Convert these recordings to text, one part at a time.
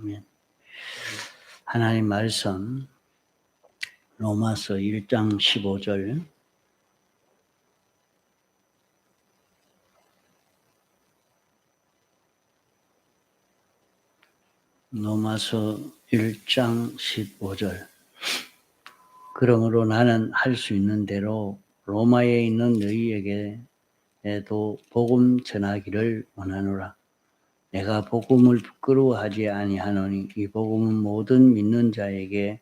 아멘. 하나님 말씀 로마서 1장 15절 로마서 1장 15절 그러므로 나는 할 수 있는 대로 로마에 있는 너희에게도 복음 전하기를 원하노라. 내가 복음을 부끄러워하지 아니하노니 이 복음은 모든 믿는 자에게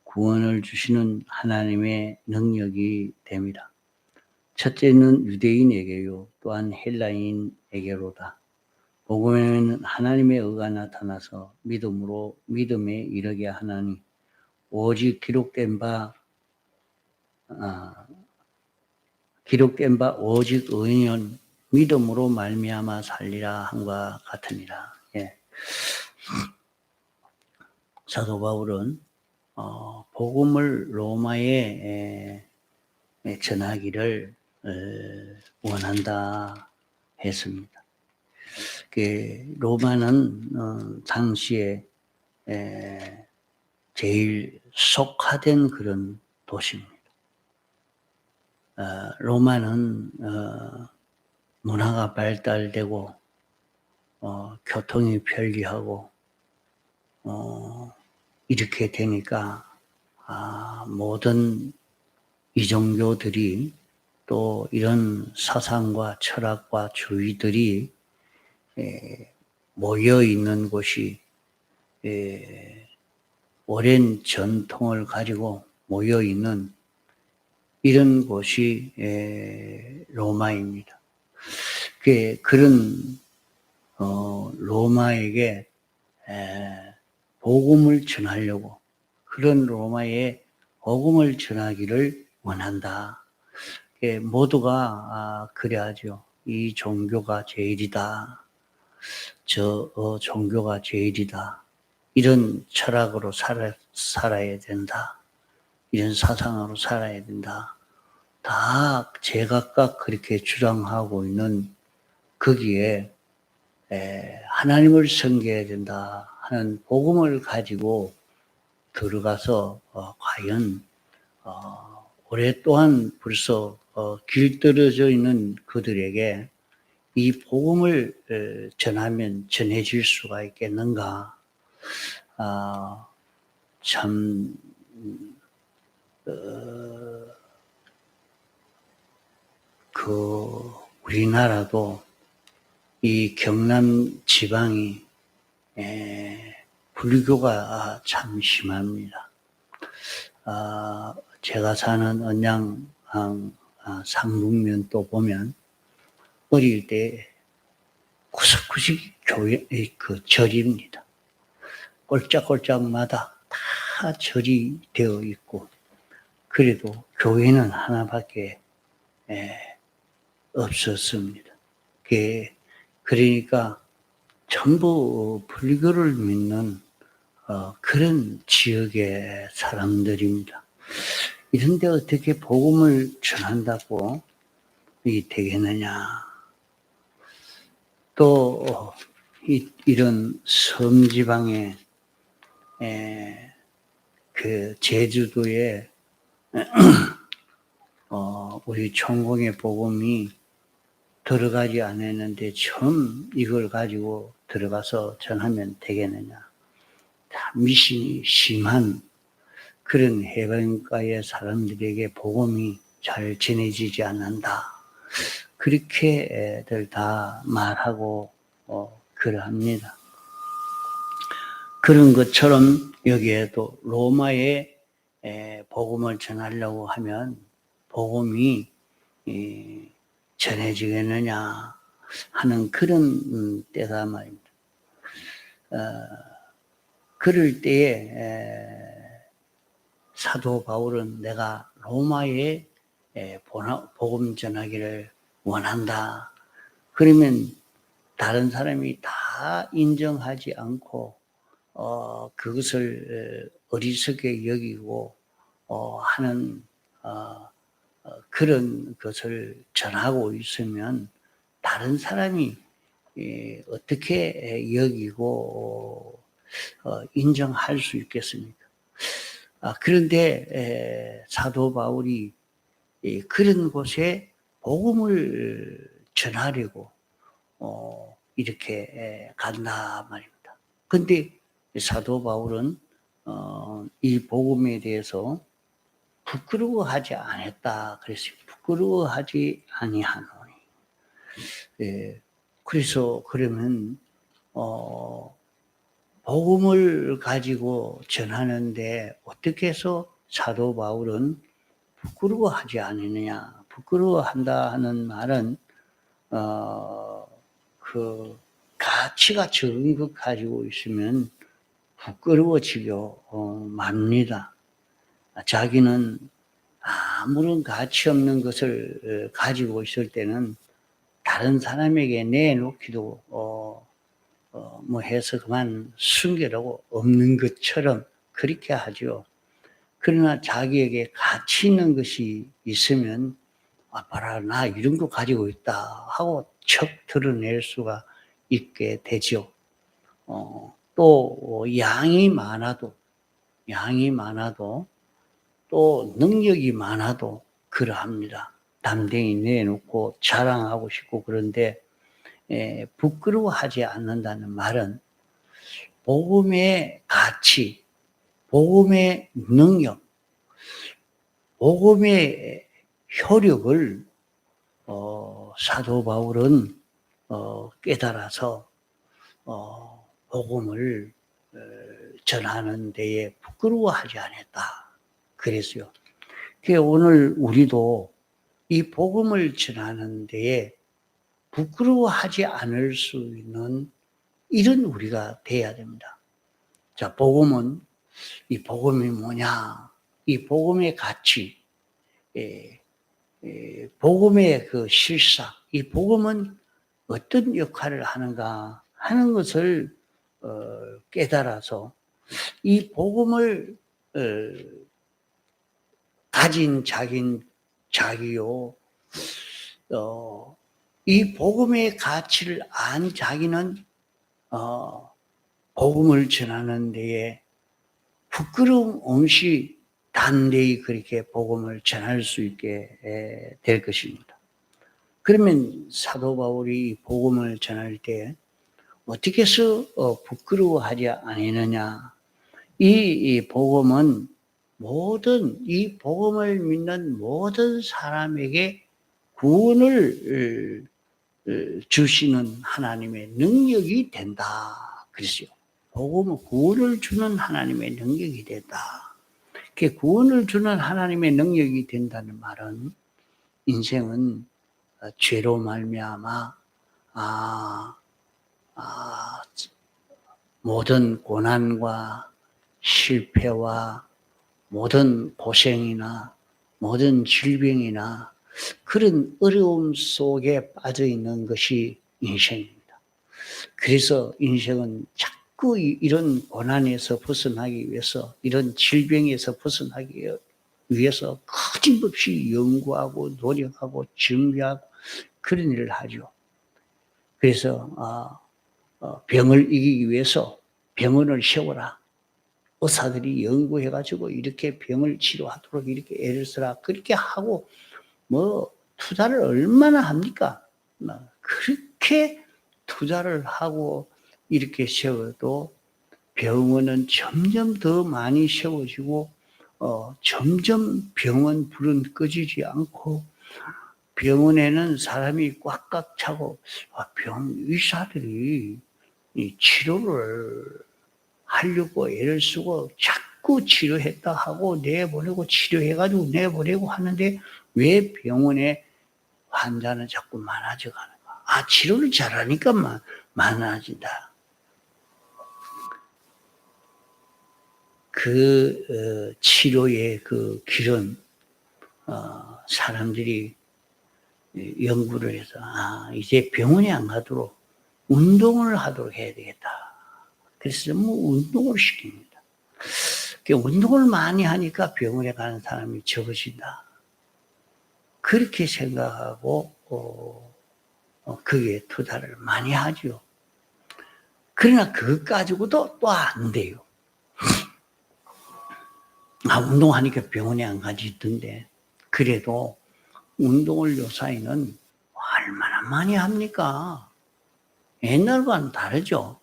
구원을 주시는 하나님의 능력이 됨이라. 첫째는 유대인에게요 또한 헬라인에게로다. 복음에는 하나님의 의가 나타나서 믿음으로 믿음에 이르게 하나니 오직 기록된 바 오직 의인은 믿음으로 말미암아 살리라 함과 같으니라. 예. 사도 바울은 복음을 로마에 전하기를 원한다 했습니다. 로마는 당시에 제일 속화된 그런 도시입니다. 로마는 문화가 발달되고 교통이 편리하고 이렇게 되니까 모든 이종교들이 또 이런 사상과 철학과 주의들이 모여 있는 곳이 오랜 전통을 가지고 모여 있는 이런 곳이 로마입니다. 그런 로마에게 복음을 전하려고 그런 로마에 복음을 전하기를 원한다. 모두가 그래야죠. 이 종교가 제일이다. 저 종교가 제일이다. 이런 철학으로 살아야 된다. 이런 사상으로 살아야 된다. 다 제각각 그렇게 주장하고 있는 거기에 하나님을 섬겨야 된다 하는 복음을 가지고 들어가서 과연 오랫동안 벌써 길들여져 있는 그들에게 이 복음을 전해질 수가 있겠는가? 참 우리나라도 이 경남 지방이 불교가 참 심합니다. 제가 사는 언양 상북면 또 보면 어릴 때 구석구석 교회 절입니다. 꼴짝꼴짝마다 다 절이 되어 있고 그래도 교회는 하나밖에 없었습니다. 그러니까 전부 불교를 믿는 그런 지역의 사람들입니다. 이런데 어떻게 복음을 전한다고 되겠느냐? 또 이런 섬지방에 그 제주도에 우리 천공의 복음이 들어가지 않았는데 처음 이걸 가지고 들어가서 전하면 되겠느냐. 다 미신이 심한 그런 해변가의 사람들에게 복음이 잘 전해지지 않는다. 그렇게들 다 말하고 그러합니다. 그런 것처럼 여기에도 로마에 복음을 전하려고 하면 복음이 전해지겠느냐 하는 그런 때다 말입니다. 그럴 때에 사도 바울은 내가 로마에 복음 전하기를 원한다. 그러면 다른 사람이 다 인정하지 않고 그것을 어리석게 여기고 하는 그런 것을 전하고 있으면 다른 사람이 어떻게 여기고 인정할 수 있겠습니까? 그런데 사도 바울이 그런 곳에 복음을 전하려고 이렇게 간다 말입니다. 근데 사도 바울은 이 복음에 대해서 부끄러워하지 않았다 그랬어요. 부끄러워하지 아니하노니. 그래서 그러면 복음을 가지고 전하는데 어떻게 해서 사도 바울은 부끄러워하지 않느냐. 부끄러워한다 하는 말은 그 가치가 적은 것 가지고 있으면 부끄러워지고 맙니다. 자기는 아무런 가치 없는 것을 가지고 있을 때는 다른 사람에게 내놓기도 뭐 해서 그만 숨기라고 없는 것처럼 그렇게 하죠. 그러나 자기에게 가치 있는 것이 있으면 봐라 나 이런 거 가지고 있다 하고 척 드러낼 수가 있게 되죠. 또 양이 많아도 또 능력이 많아도 그러합니다. 담대히 내놓고 자랑하고 싶고 그런데 부끄러워하지 않는다는 말은 복음의 가치, 복음의 능력, 복음의 효력을 사도 바울은 깨달아서 복음을 전하는 데에 부끄러워하지 않았다. 그랬어요. 오늘 우리도 이 복음을 전하는 데에 부끄러워하지 않을 수 있는 이런 우리가 돼야 됩니다. 자, 이 복음이 뭐냐? 이 복음의 가치, 복음의 그 실사, 이 복음은 어떤 역할을 하는가 하는 것을 깨달아서 이 복음을 가진 자기요, 이 복음의 가치를 안 자기는 복음을 전하는 데에 부끄러움 없이 담대히 그렇게 복음을 전할 수 있게 될 것입니다. 그러면 사도 바울이 복음을 전할 때 어떻게 해서 부끄러워하지 않느냐? 이 복음은 이 복음을 믿는 모든 사람에게 구원을 주시는 하나님의 능력이 된다. 그랬어요. 복음은 구원을 주는 하나님의 능력이 된다. 구원을 주는 하나님의 능력이 된다는 말은 인생은 죄로 말미암아 모든 고난과 실패와 모든 고생이나 모든 질병이나 그런 어려움 속에 빠져 있는 것이 인생입니다. 그래서 인생은 자꾸 이런 고난에서 벗어나기 위해서, 이런 질병에서 벗어나기 위해서 거침없이 연구하고 노력하고 준비하고 그런 일을 하죠. 그래서 병을 이기기 위해서 병원을 세워라. 의사들이 연구해가지고 이렇게 병을 치료하도록 이렇게 애를 써라. 그렇게 하고 투자를 얼마나 합니까? 그렇게 투자를 하고 이렇게 세워도 병원은 점점 더 많이 세워지고 점점 병원 불은 꺼지지 않고 병원에는 사람이 꽉꽉 차고 의사들이 이 치료를 하려고 애를 쓰고 자꾸 치료했다 하고 내보내고 치료해가지고 내보내고 하는데 왜 병원에 환자는 자꾸 많아져 가는가? 치료를 잘하니까 많아진다. 치료의 그 길은 사람들이 연구를 해서 이제 병원에 안 가도록 운동을 하도록 해야 되겠다. 그래서 운동을 시킵니다. 운동을 많이 하니까 병원에 가는 사람이 적어진다. 그렇게 생각하고 거기에 투자를 많이 하죠. 그러나 그것 가지고도 또 안 돼요. 운동하니까 병원에 안 가지던데, 그래도 운동을 요사이는 얼마나 많이 합니까? 옛날과는 다르죠.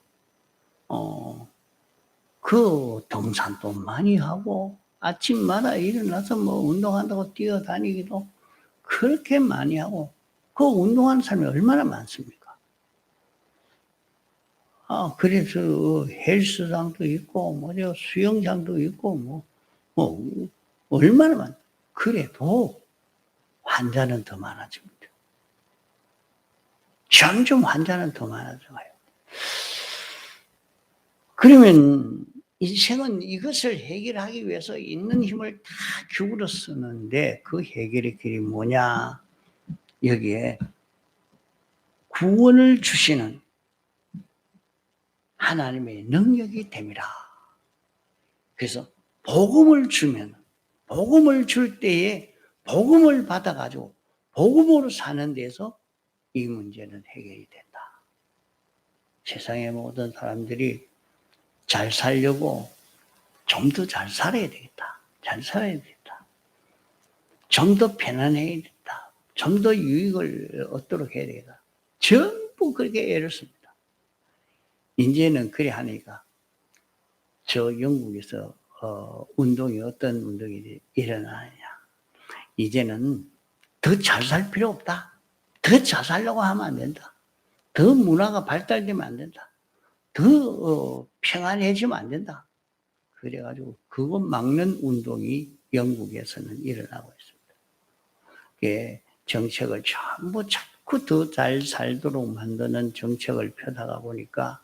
등산도 많이 하고, 아침마다 일어나서 운동한다고 뛰어다니기도 그렇게 많이 하고, 그 운동하는 사람이 얼마나 많습니까? 그래서 헬스장도 있고, 수영장도 있고, 얼마나 그래도 환자는 더 많아집니다. 점점 환자는 더 많아져가요. 그러면 인생은 이것을 해결하기 위해서 있는 힘을 다 기울여 쓰는데, 그 해결의 길이 뭐냐? 여기에 구원을 주시는 하나님의 능력이 됨이라. 그래서 복음을 줄 때에 복음을 받아가지고 복음으로 사는 데서 이 문제는 해결이 된다. 세상의 모든 사람들이 잘 살려고 좀 더 잘 살아야 되겠다. 잘 살아야 되겠다. 좀 더 편안해야 되겠다. 좀 더 유익을 얻도록 해야 되겠다. 전부 그렇게 애를 씁니다. 이제는 그래 하니까 저 영국에서 운동이 어떤 운동이 일어나느냐. 이제는 더 잘 살 필요 없다. 더 잘 살려고 하면 안 된다. 더 문화가 발달되면 안 된다. 더 평안해지면 안 된다. 그래가지고 그것 막는 운동이 영국에서는 일어나고 있습니다. 정책을 전부 자꾸 더 잘 살도록 만드는 정책을 펴다가 보니까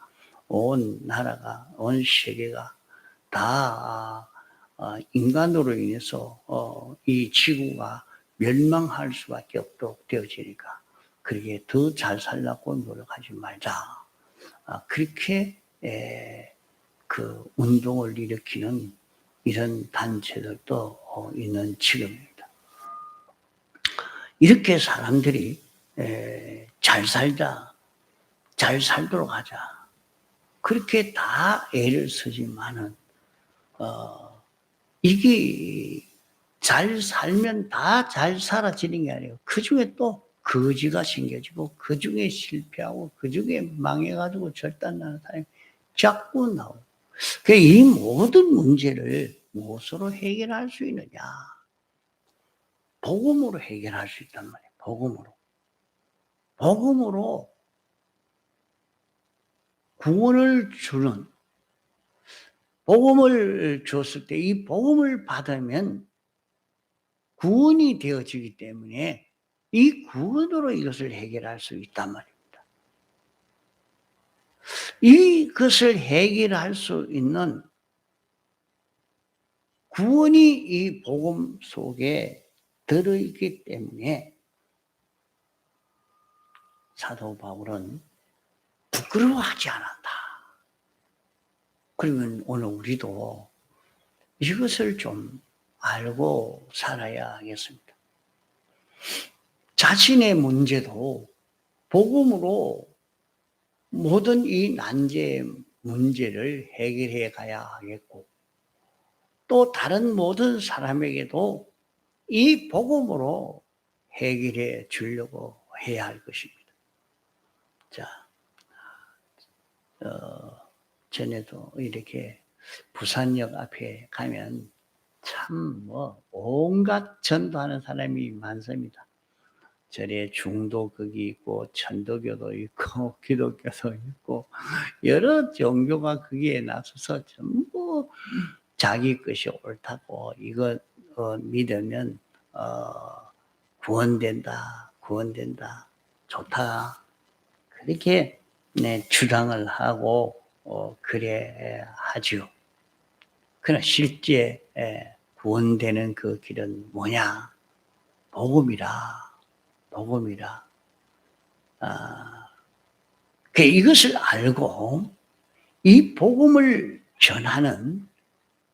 온 나라가, 온 세계가 다 인간으로 인해서 이 지구가 멸망할 수밖에 없도록 되어지니까 그렇게 더 잘 살라고 노력하지 말자. 그렇게 그 운동을 일으키는 이런 단체들도 있는 지금입니다. 이렇게 사람들이 잘 살자, 잘 살도록 하자. 그렇게 다 애를 쓰지만은 이게 잘 살면 다 잘 살아지는 게 아니에요. 그 중에 또 거지가 생겨지고, 그 중에 실패하고, 그 중에 망해가지고 절단나는 사람이 자꾸 나오고. 이 모든 문제를 무엇으로 해결할 수 있느냐? 복음으로 해결할 수 있단 말이에요. 복음으로 구원을 주는, 복음을 줬을 때 이 복음을 받으면 구원이 되어지기 때문에 이 구원으로 이것을 해결할 수 있단 말입니다. 이것을 해결할 수 있는 구원이 이 복음 속에 들어있기 때문에 사도 바울은 부끄러워하지 않았다. 그러면 오늘 우리도 이것을 좀 알고 살아야 하겠습니다. 자신의 문제도 복음으로 모든 이 난제 문제를 해결해 가야 하겠고, 또 다른 모든 사람에게도 이 복음으로 해결해 주려고 해야 할 것입니다. 자, 전에도 이렇게 부산역 앞에 가면 참 온갖 전도하는 사람이 많습니다. 절에 중도극이 있고 천도교도 있고 기독교도 있고 여러 종교가 거기에 나서서 전부 자기 것이 옳다고 이거 믿으면 구원된다 좋다 그렇게 주장을 하고 그래 하죠. 그러나 실제 구원되는 그 길은 뭐냐? 복음이라. 이것을 알고 이 복음을 전하는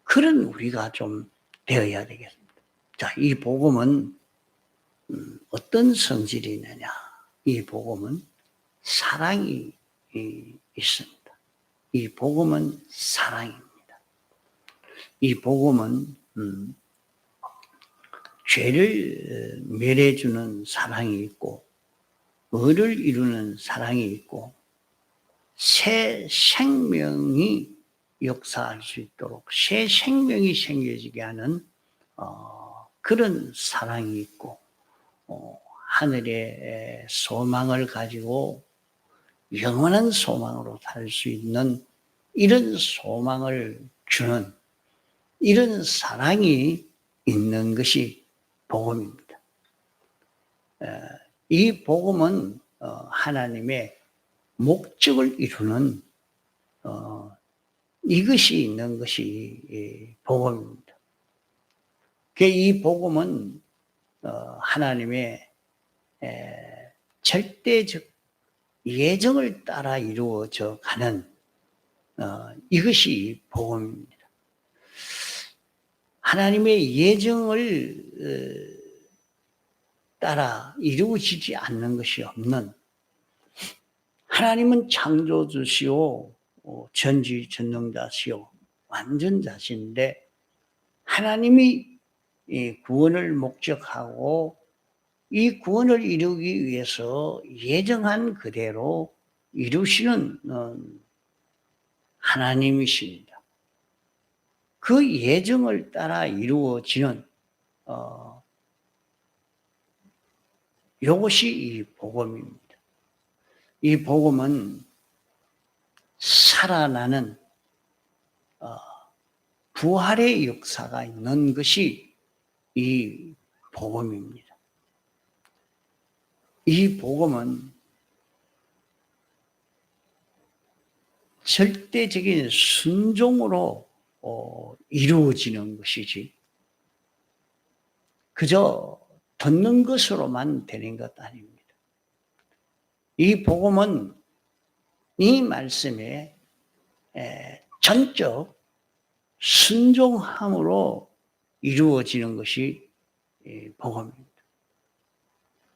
그런 우리가 좀 되어야 되겠습니다. 자, 이 복음은 어떤 성질이 있느냐? 이 복음은 사랑이 있습니다. 이 복음은 사랑입니다. 이 복음은 죄를 멸해주는 사랑이 있고 의를 이루는 사랑이 있고 새 생명이 역사할 수 있도록 새 생명이 생겨지게 하는 그런 사랑이 있고 하늘의 소망을 가지고 영원한 소망으로 살 수 있는 이런 소망을 주는 이런 사랑이 있는 것이 복음입니다. 이 복음은 하나님의 목적을 이루는 이것이 있는 것이 복음입니다. 이 복음은 하나님의 절대적 예정을 따라 이루어져 가는 이것이 복음입니다. 하나님의 예정을 따라 이루어지지 않는 것이 없는 하나님은 창조주시오 전지전능자시오 완전자신데 하나님이 구원을 목적하고 이 구원을 이루기 위해서 예정한 그대로 이루시는 하나님이십니다. 그 예정을 따라 이루어지는 이것이 이 복음입니다. 이 복음은 살아나는 부활의 역사가 있는 것이 이 복음입니다. 이 복음은 절대적인 순종으로 이루어지는 것이지 그저 듣는 것으로만 되는 것 아닙니다. 이 복음은 이 말씀에 전적 순종함으로 이루어지는 것이 복음입니다.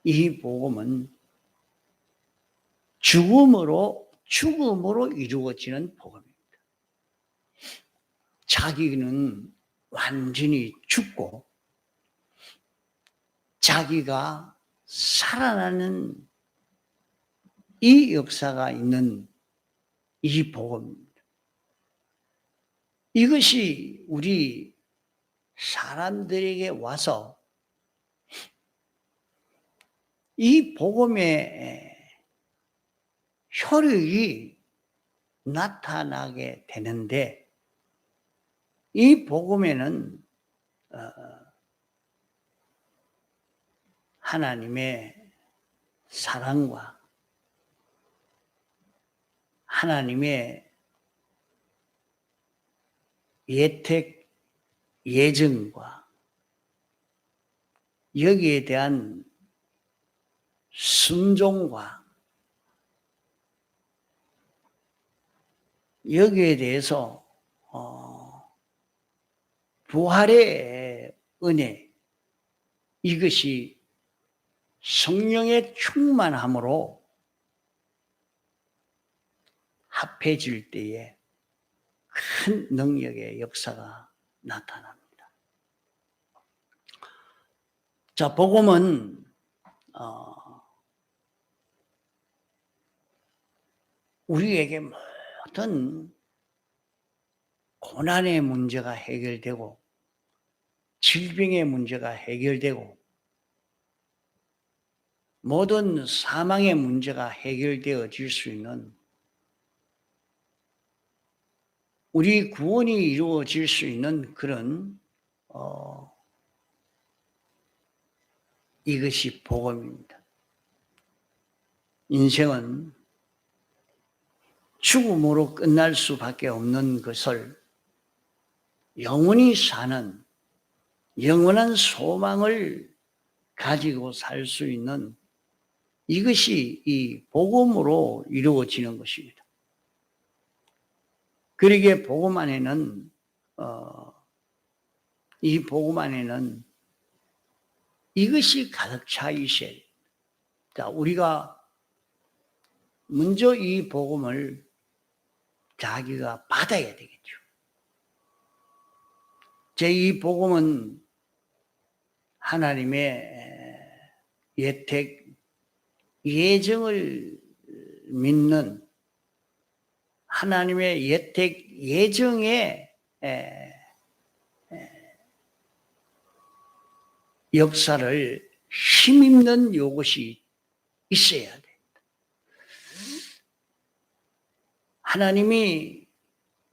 이 복음은 죽음으로 이루어지는 복음입니다. 자기는 완전히 죽고 자기가 살아나는 이 역사가 있는 이 복음입니다. 이것이 우리 사람들에게 와서 이 복음의 효력이 나타나게 되는데 이 복음에는 하나님의 사랑과 하나님의 예택, 예정과 여기에 대한 순종과 여기에 대해서 부활의 은혜 이것이 성령의 충만함으로 합해질 때에 큰 능력의 역사가 나타납니다. 자, 복음은 우리에게 모든 고난의 문제가 해결되고 질병의 문제가 해결되고 모든 사망의 문제가 해결되어질 수 있는 우리 구원이 이루어질 수 있는 그런 이것이 복음입니다. 인생은 죽음으로 끝날 수밖에 없는 것을 영원히 사는 영원한 소망을 가지고 살 수 있는 이것이 이 복음으로 이루어지는 것입니다. 그러기에 복음 안에는 이 복음 안에는 이것이 가득 차 있어야 됩니다. 자, 우리가 먼저 이 복음을 자기가 받아야 되겠죠. 제2 복음은 하나님의 예택, 예정을 믿는 하나님의 예택, 예정의 역사를 힘입는 요것이 있어야 돼. 하나님이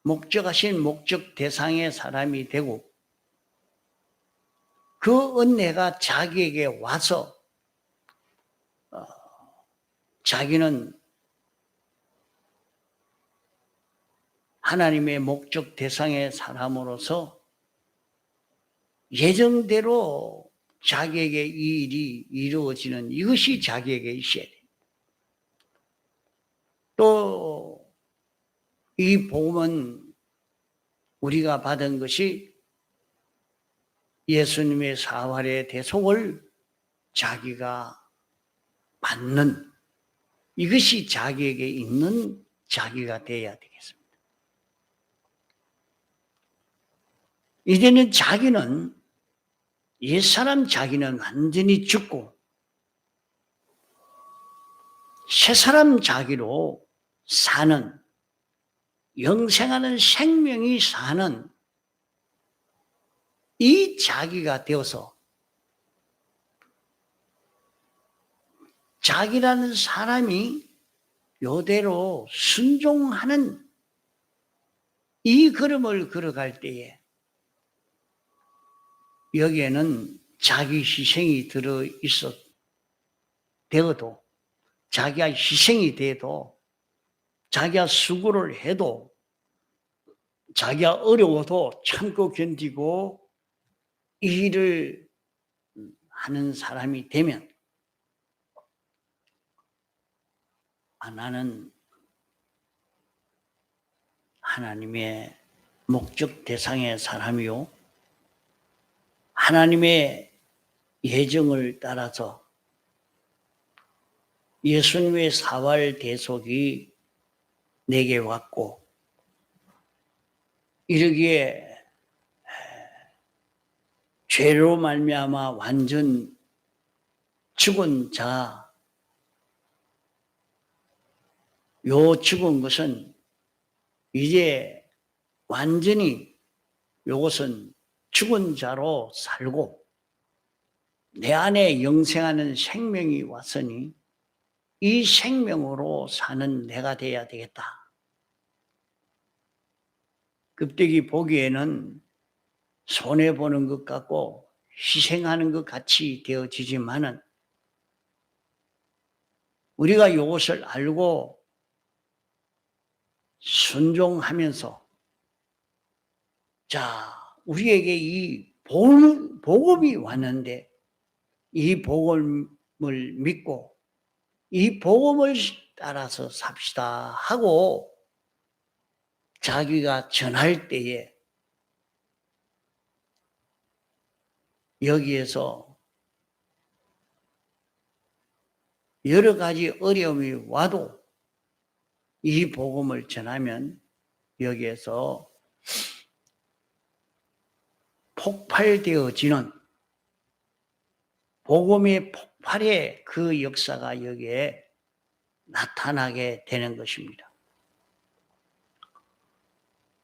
목적하신 목적 대상의 사람이 되고 그 은혜가 자기에게 와서 자기는 하나님의 목적 대상의 사람으로서 예정대로 자기에게 이 일이 이루어지는 이것이 자기에게 있어야 돼. 또 이 복음은 우리가 받은 것이 예수님의 사활의 대속을 자기가 받는 이것이 자기에게 있는 자기가 되어야 되겠습니다. 이제는 자기는 옛사람 자기는 완전히 죽고 새사람 자기로 사는 영생하는 생명이 사는 이 자기가 되어서 자기라는 사람이 요대로 순종하는 이 걸음을 걸어갈 때에 여기에는 자기 희생이 들어있어 되어도 자기가 희생이 돼도 자기가 수고를 해도 자기가 어려워도 참고 견디고 이 일을 하는 사람이 되면 나는 하나님의 목적 대상의 사람이요 하나님의 예정을 따라서 예수님의 사활 대속이 내게 왔고 이르기에 죄로 말미암아 완전 죽은 자, 요 죽은 것은 이제 완전히 요것은 죽은 자로 살고 내 안에 영생하는 생명이 왔으니 이 생명으로 사는 내가 돼야 되겠다. 급되기 보기에는 손해보는 것 같고 희생하는 것 같이 되어지지만은 우리가 이것을 알고 순종하면서 자, 우리에게 이 복음이 왔는데 이 복음을 믿고 이 복음을 따라서 삽시다 하고 자기가 전할 때에 여기에서 여러 가지 어려움이 와도 이 복음을 전하면 여기에서 폭발되어지는 복음의 폭발의 그 역사가 여기에 나타나게 되는 것입니다.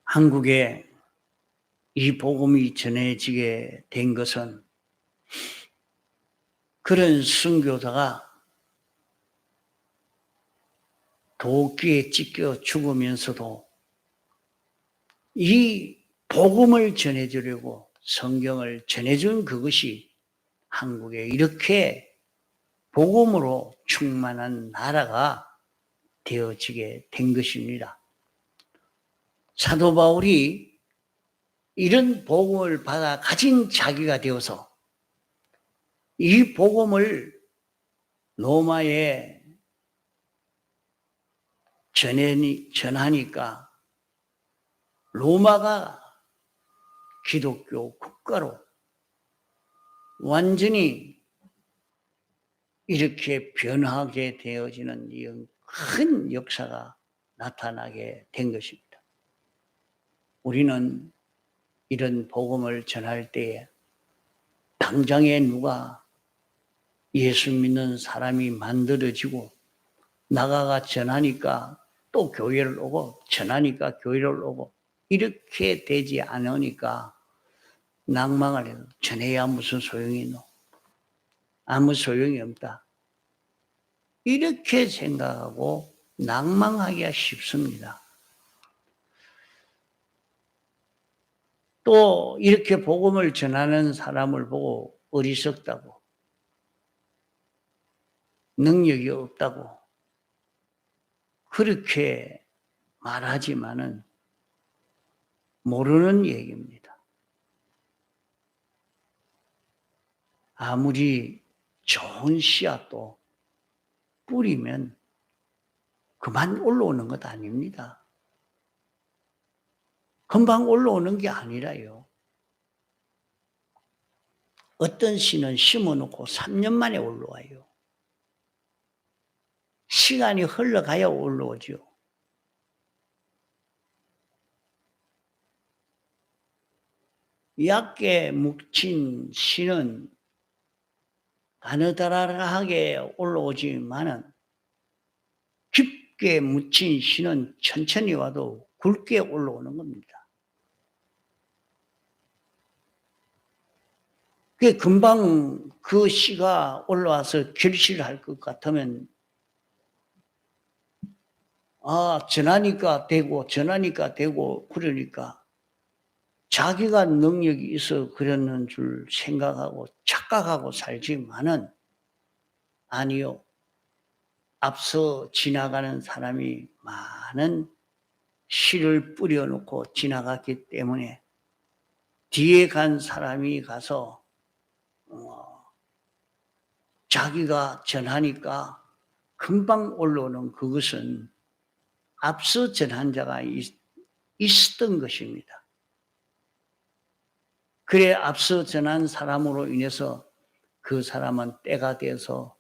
한국에 이 복음이 전해지게 된 것은 그런 선교사가 도끼에 찢겨 죽으면서도 이 복음을 전해주려고 성경을 전해준 그것이 한국에 이렇게 복음으로 충만한 나라가 되어지게 된 것입니다. 사도 바울이 이런 복음을 받아 가진 자기가 되어서 이 복음을 로마에 전하니까 로마가 기독교 국가로 완전히 이렇게 변하게 되어지는 큰 역사가 나타나게 된 것입니다. 우리는 이런 복음을 전할 때에 당장에 누가 예수 믿는 사람이 만들어지고 나가가 전하니까 또 교회를 오고 전하니까 교회를 오고 이렇게 되지 않으니까 낭망을 해도 전해야 무슨 소용이 있노? 아무 소용이 없다. 이렇게 생각하고 낭망하기가 쉽습니다. 또 이렇게 복음을 전하는 사람을 보고 어리석다고, 능력이 없다고 그렇게 말하지만은 모르는 얘기입니다. 아무리 좋은 씨앗도 뿌리면 그만 올라오는 것 아닙니다. 금방 올라오는 게 아니라요. 어떤 씨는 심어놓고 3년 만에 올라와요. 시간이 흘러가야 올라오죠. 얕게 묵힌 씨는 가느다랗게 올라오지만은 깊게 묻힌 씨는 천천히 와도 굵게 올라오는 겁니다. 그 금방 그 씨가 올라와서 결실할 것 같으면 전하니까 되고 그러니까 자기가 능력이 있어 그러는 줄 생각하고 착각하고 살지만은 아니요. 앞서 지나가는 사람이 많은 씨를 뿌려놓고 지나갔기 때문에 뒤에 간 사람이 가서 자기가 전하니까 금방 올라오는 그것은 앞서 전한 자가 있었던 것입니다. 그래 앞서 전한 사람으로 인해서 그 사람은 때가 돼서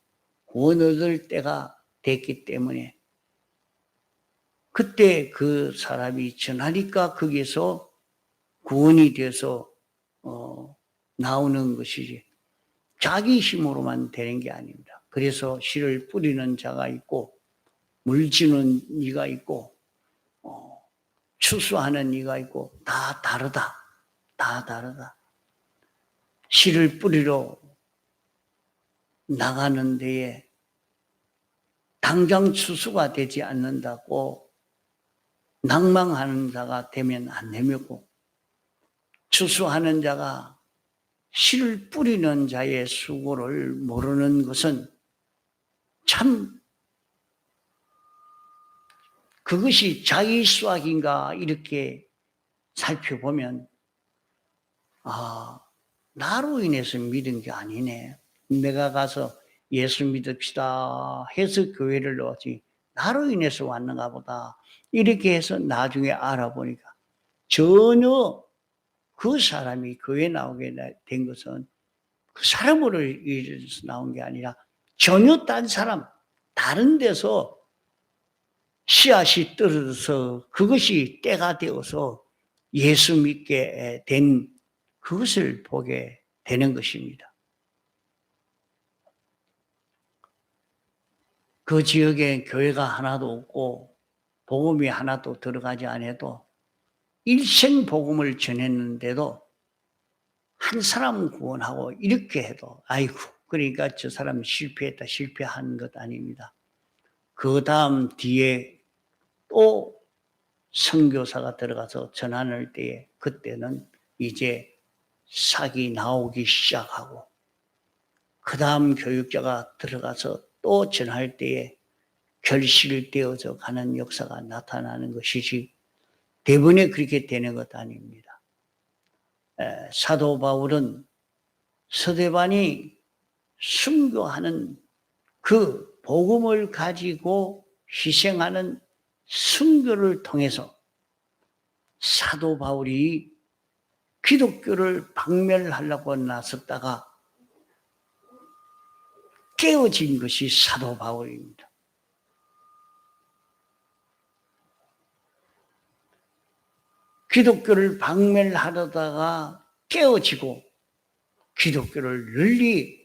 구원 얻을 때가 됐기 때문에 그때 그 사람이 전하니까 거기에서 구원이 돼서 나오는 것이지 자기 힘으로만 되는 게 아닙니다. 그래서 씨를 뿌리는 자가 있고 물 주는 이가 있고 추수하는 이가 있고 다 다르다. 다 다르다. 씨를 뿌리러 나가는 데에 당장 추수가 되지 않는다고 낭망하는 자가 되면 안 되고 추수하는 자가 씨를 뿌리는 자의 수고를 모르는 것은 참 그것이 자기 수학인가 이렇게 살펴보면 나로 인해서 믿은 게 아니네. 내가 가서 예수 믿읍시다 해서 교회를 넣었지 나로 인해서 왔는가 보다. 이렇게 해서 나중에 알아보니까 전혀 그 사람이 교회 나오게 된 것은 그 사람으로 인해서 나온 게 아니라 전혀 딴 사람, 다른 데서 씨앗이 떨어져서 그것이 때가 되어서 예수 믿게 된 그것을 보게 되는 것입니다. 그 지역에 교회가 하나도 없고 복음이 하나도 들어가지 않아도 일생 복음을 전했는데도 한 사람 구원하고 이렇게 해도 아이고 그러니까 저 사람 실패했다 실패한 것 아닙니다. 그 다음 뒤에 또 선교사가 들어가서 전하는 때에 그때는 이제 삭이 나오기 시작하고 그 다음 교육자가 들어가서 또 전할 때에 결실되어져 가는 역사가 나타나는 것이지 대부분에 그렇게 되는 것 아닙니다. 사도 바울은 스데반이 순교하는 그 복음을 가지고 희생하는 순교를 통해서 사도 바울이 기독교를 박멸하려고 나섰다가 깨어진 것이 사도 바울입니다. 기독교를 박멸하려다가 깨어지고 기독교를 널리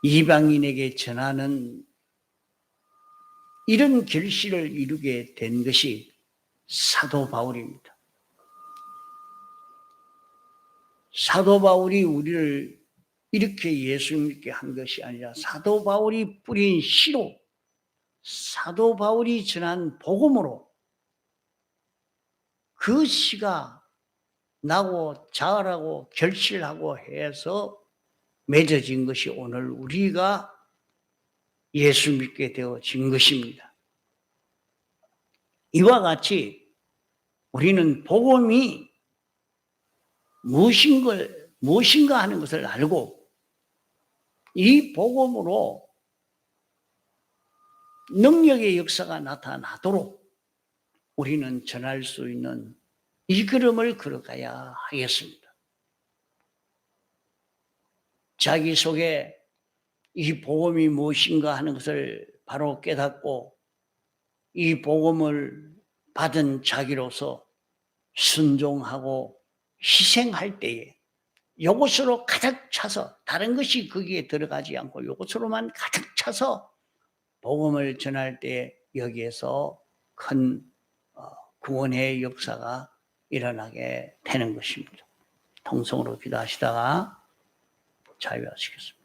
이방인에게 전하는 이런 결실을 이루게 된 것이 사도 바울입니다. 사도 바울이 우리를 이렇게 예수 믿게 한 것이 아니라 사도 바울이 뿌린 씨로, 사도 바울이 전한 복음으로 그 씨가 나고 자라고 결실하고 해서 맺어진 것이 오늘 우리가 예수 믿게 되어진 것입니다. 이와 같이 우리는 복음이 무엇인가 하는 것을 알고 이 복음으로 능력의 역사가 나타나도록 우리는 전할 수 있는 이 걸음을 걸어가야 하겠습니다. 자기 속에 이 복음이 무엇인가 하는 것을 바로 깨닫고 이 복음을 받은 자기로서 순종하고 희생할 때에 이것으로 가득 차서 다른 것이 거기에 들어가지 않고 이것으로만 가득 차서 복음을 전할 때 여기에서 큰 구원의 역사가 일어나게 되는 것입니다. 통성으로 기도하시다가 자유하시겠습니다.